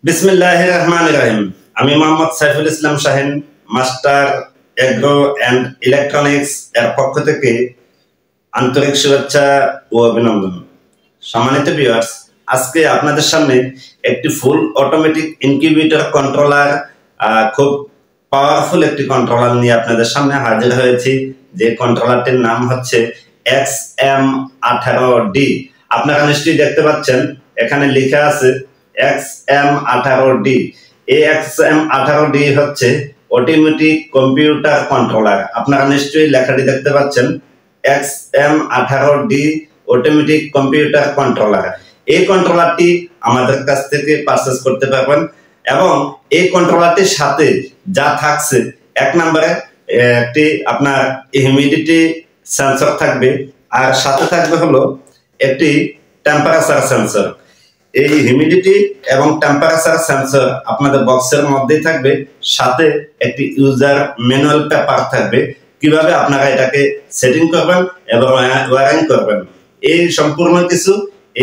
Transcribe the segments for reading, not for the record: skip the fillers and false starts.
বিসমিল্লাহির রহমানির রহিম। আমি Mohammad Saiful Islam Shahin, master agro and electronics এর পক্ষ থেকে আন্তরিক শুভেচ্ছা ও অভিনন্দন। সম্মানিত ভিউয়ার্স, আজকে আপনাদের সামনে একটি ফুল অটোমেটিক ইনকিউবেটর কন্ট্রোলার, খুব পাওয়ারফুল একটি কন্ট্রোলার নিয়ে আপনাদের সামনে হাজির হয়েছি। যে কন্ট্রোলারটির নাম হচ্ছে XM18D। আপনারা নিশ্চয়ই দেখতে পাচ্ছেন, এখানে লেখা আছে XM18D। এই XM18D হচ্ছে অটোমেটিক কম্পিউটার কন্ট্রোলার। আপনারা নিশ্চয়ই লেখাটি দেখতে পাচ্ছেন, XM18D অটোমেটিক কম্পিউটার কন্ট্রোলার। এই কন্ট্রোলারটি আমাদের কাছ থেকে পারচেজ করতে পারবেন এবং এই কন্ট্রোলারটির সাথে যা থাকছে, এক নম্বরে একটি আপনার হিউমিডিটি সেন্সর থাকবে, আর সাথে থাকবে হলো একটি টেম্পারেচার সেন্সর। এই হিউমিডিটি এবং টেম্পারেচার সেন্সর আপনাদের বক্সের মধ্যেই থাকবে, সাথে একটি ইউজার ম্যানুয়াল পেপার থাকবে, কিভাবে আপনারা এটাকে সেটিং করবেন এবং ওয়্যারিং করবেন, এই সম্পূর্ণ কিছু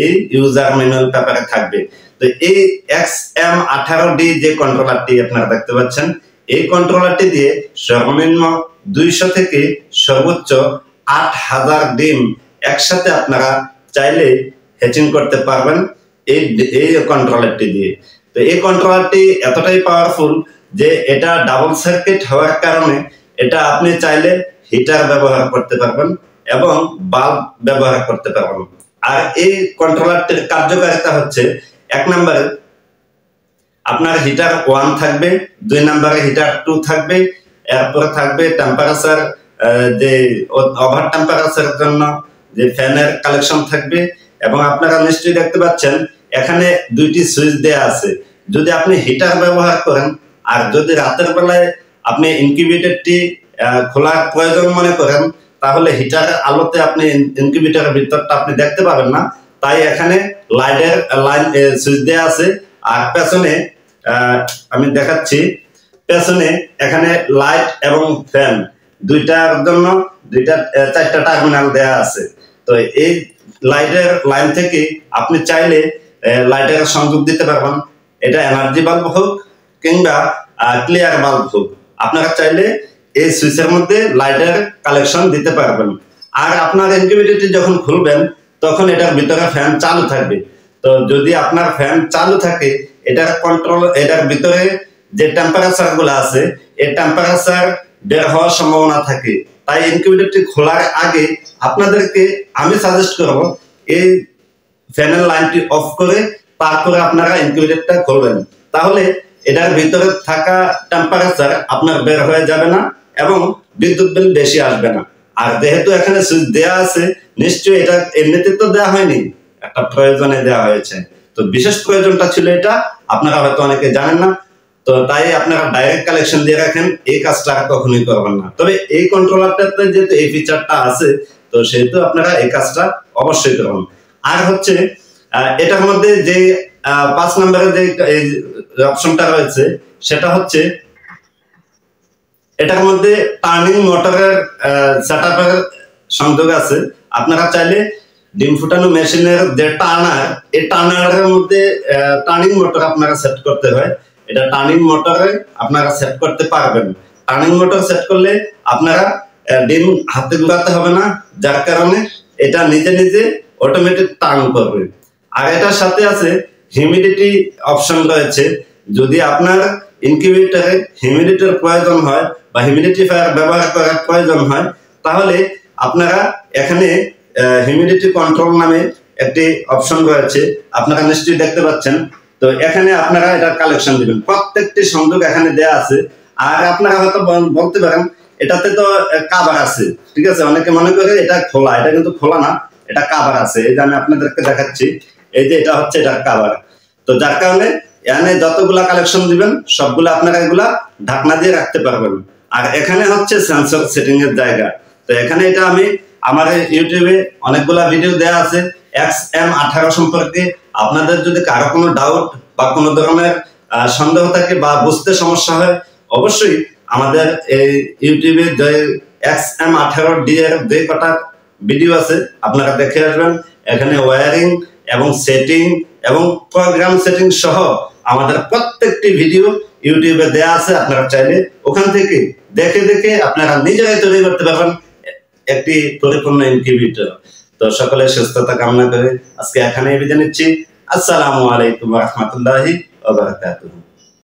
এই ইউজার ম্যানুয়াল পেপারে থাকবে। তো এই XM18D যে কন্ট্রোলারটি আপনারা দেখতে পাচ্ছেন, এই কন্ট্রোলারটি দিয়ে সর্বনিম্ন 200 থেকে সর্বোচ্চ 8000 ডিম একসাথে আপনারা চাইলে হ্যাচিং করতে পারবেন এই কন্ট্রোলারটি দিয়ে। তো এই কন্ট্রোলারটি এতটাই পাওয়ারফুল যে এটা ডাবল সার্কিট হওয়ার কারণে এটা আপনি চাইলে হিটার ব্যবহার করতে পারবেন এবং বাল্ব ব্যবহার করতে পারবেন। আর এই কন্ট্রোলারটির কার্যকারিতা হচ্ছে, এক নম্বরে আপনার হিটার 1 থাকবে, 2 নম্বরে হিটার 2 থাকবে, এরপরে থাকবে টেম্পারেচার, যে ওভার টেম্পারেচারের জন্য যে ফ্যানের কালেকশন থাকবে। এবং আপনারা নিশ্চয়ই দেখতে পাচ্ছেন এখানে 2টি সুইচ দেয়া আছে। যদি আপনি হিটার ব্যবহার করেন আর যদি রাতের বেলায় আপনি ইনকিউবেটরটি খোলার প্রয়োজন মনে করেন, তাহলে হিটারের আলোতে আপনি ইনকিউবেটরের ভিতরটা আপনি দেখতে পাবেন না। তাই এখানে লাইটের লাইন সুইচ দেয়া আছে। আর পেছনে আমি দেখাচ্ছি, পেছনে এখানে লাইট এবং ফ্যান দুইটার জন্য 4টা টার্মিনাল দেয়া আছে। তো এই লাইটের লাইন থেকে আপনি চাইলে লাইটের সংযোগ দিতে পারবেন। এটা এনার্জি বাল্ব হোক কিংবা ক্লিয়ার বাল্ব হোক, আপনারা চাইলে এই সুইচের মধ্যে লাইটের কালেকশন দিতে পারবেন। আর আপনার ইনকিউবেটরটি যখন খুলবেন তখন এটার ভিতরে ফ্যান চালু থাকবে। তো যদি আপনার ফ্যান চালু থাকে, এটার ভিতরে যে টেম্পারেচার গুলো আছে, এই টেম্পারেচার বের হওয়ার সম্ভাবনা থাকে। তাই ইনকিউবেটরটি খোলার আগে আপনাদেরকে আমি সাজেস্ট করব, এই ফ্যানের লাইনটি অফ করে তারপরে আপনারা ইনকিউবেটরটা খুলবেন। তাহলে এটার ভিতরে থাকা টেম্পারেচার আপনার বের হয়ে যাবে না এবং বিদ্যুৎ বিল বেশি আসবে না। আর যেহেতু এখানে সুইচ দেয়া আছে, নিশ্চয়ই এটা এমনিতে তো দেওয়া হয়নি, একটা প্রয়োজনে দেওয়া হয়েছে। তো বিশেষ প্রয়োজনটা ছিল এটা, আপনারা হয়তো অনেকে জানেন না। তো তাই আপনারা ডাইরেক্ট কালেকশন দিয়ে রাখেন, এই কাজটা কখনোই করবেন না। তবে এই কন্ট্রোলারটাতে যেহেতু এই ফিচারটা আছে, তো সেহেতু আপনারা এই কাজটা অবশ্যই করবেন। আর হচ্ছে এটার মধ্যে যে 5 নম্বরে যে অপশনটা রয়েছে, সেটা হচ্ছে এটার মধ্যে টার্নিং মোটরের সেটআপের সংযোগ আছে। আপনারা চাইলে ডিম ফুটানো মেশিনের যে টার্নার, এই টার্নারের মধ্যে টার্নিং মোটর আপনারা সেট করতে হয়। এটা টার্নিং মোটরে আপনারা সেট করতে পারবেন। টার্নিং মোটর সেট করলে আপনারা ডিম হাতে ঘুরাতে হবে না, যার কারণে এটা নিজে নিজে অটোমেটিক টার্ন করবে। আর এটার সাথে আছে হিউমিডিটি অপশন রয়েছে। যদি আপনার ইনকিউবেটরে হিউমিডিটির প্রয়োজন হয় বা হিউমিডিফায়ার ব্যবহার করার প্রয়োজন হয়, তাহলে আপনারা এখানে হিউমিডিটি কন্ট্রোল নামে একটি অপশন রয়েছে, আপনারা নিশ্চয়ই দেখতে পাচ্ছেন। তো এখানে আপনারা এটা কালেকশন দিবেন, প্রত্যেকটি সংযোগ এখানে দেয়া আছে। আর আপনারা হয়তো বলতে পারেন এটাতে তো কাভার আছে, ঠিক আছে, অনেকে মনে করে এটা খোলা, এটা কিন্তু খোলা না, এটা কাভার আছে। এই যে আমি আপনাদেরকে দেখাচ্ছি, এই যে এটা হচ্ছে এটার কাভার। তো যার কারণে এখানে যতগুলা কালেকশন দিবেন সবগুলো আপনারা এগুলা ঢাকনা দিয়ে রাখতে পারবেন। আর এখানে হচ্ছে সেন্সর সেটিং এর জায়গা। তো এখানে এটা আমি আমার ইউটিউবে অনেকগুলা ভিডিও দেয়া আছে XM18 সম্পর্কে। আপনাদের যদি কারো কোনো ডাউট বা কোনো ধরনের সন্দেহ থাকে বা বুঝতে সমস্যা হয়, অবশ্যই আমাদের এই ইউটিউবে যে XM18D এর যে কটা ভিডিও আছে আপনারা দেখে আসবেন। এখানে ওয়্যারিং এবং সেটিং এবং প্রোগ্রাম সেটিং সহ আমাদের প্রত্যেকটি ভিডিও ইউটিউবে দেয়া আছে, আপনারা চাইলে ওখান থেকে দেখে দেখে আপনারা নিজেরাই তৈরি করতে পারবেন একটি পরিপূর্ণ ইনকিউবেটর। তো সকলের সুস্থতা কামনা করে আজকে এখানেই বিদায় নিচ্ছি। আসসালামু আলাইকুম ওয়া রাহমাতুল্লাহি ওয়া বারাকাতুহু।